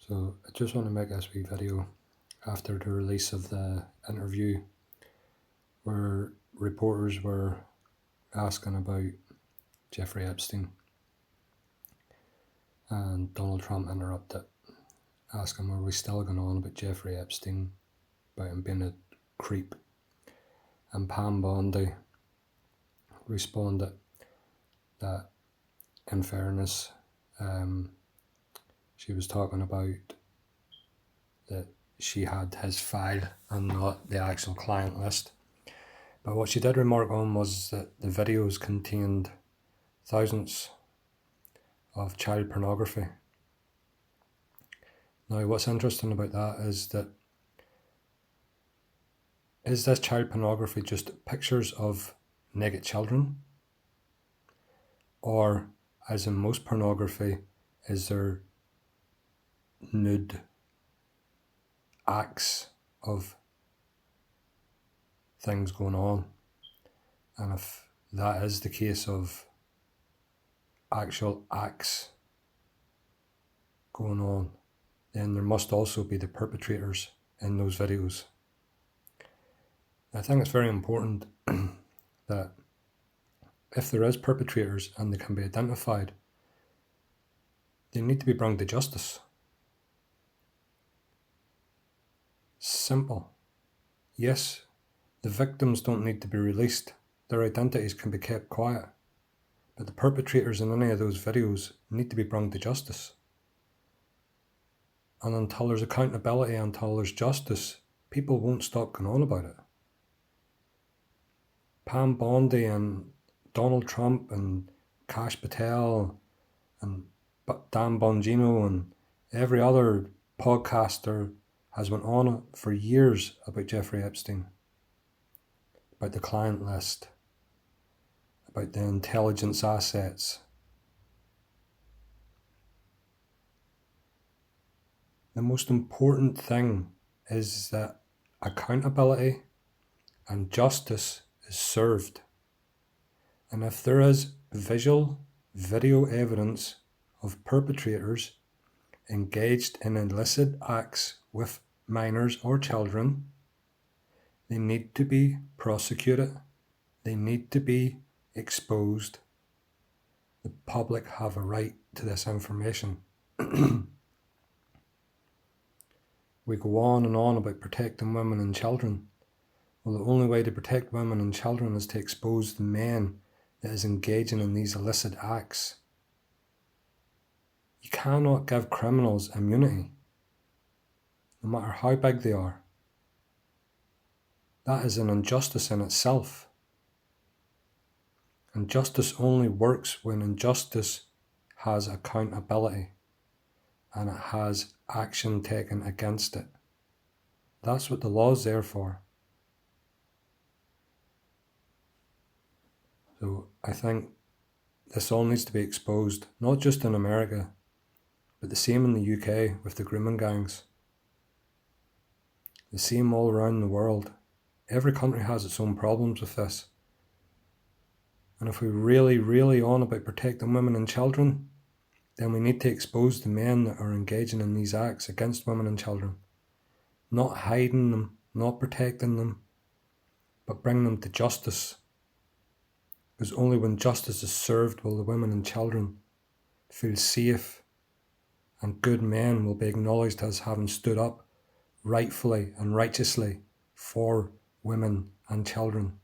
So I just want to make this wee video after the release of the interview where reporters were asking about Jeffrey Epstein, and Donald Trump interrupted, asking were we still going on about Jeffrey Epstein, about him being a creep. And Pam Bondi responded that, in fairness, she was talking about that she had his file and not the actual client list. But what she did remark on was that the videos contained thousands of child pornography. Now, what's interesting about that is this child pornography just pictures of naked children? Or, as in most pornography, is there nude acts of things going on? And if that is the case of actual acts going on, then there must also be the perpetrators in those videos. I think it's very important that if there is perpetrators and they can be identified, they need to be brought to justice. Simple. Yes, the victims don't need to be released. Their identities can be kept quiet. But the perpetrators in any of those videos need to be brought to justice. And until there's accountability, until there's justice, people won't stop going on about it. Pam Bondi and Donald Trump and Kash Patel and Dan Bongino and every other podcaster has went on for years about Jeffrey Epstein, about the client list, about the intelligence assets. The most important thing is that accountability and justice is served. And if there is visual video evidence of perpetrators engaged in illicit acts with minors or children, they need to be prosecuted. They need to be exposed. The public have a right to this information. We go on and on about protecting women and children. Well, the only way to protect women and children is to expose the men that is engaging in these illicit acts. You cannot give criminals immunity, no matter how big they are. That is an injustice in itself. And justice only works when injustice has accountability and it has action taken against it. That's what the law is there for. So I think this all needs to be exposed, not just in America, but the same in the UK with the grooming gangs. The same all around the world. Every country has its own problems with this. And if we really on about protecting women and children, then we need to expose the men that are engaging in these acts against women and children. Not hiding them, not protecting them, but bring them to justice. Because only when justice is served will the women and children feel safe, and good men will be acknowledged as having stood up rightfully and righteously for women and children.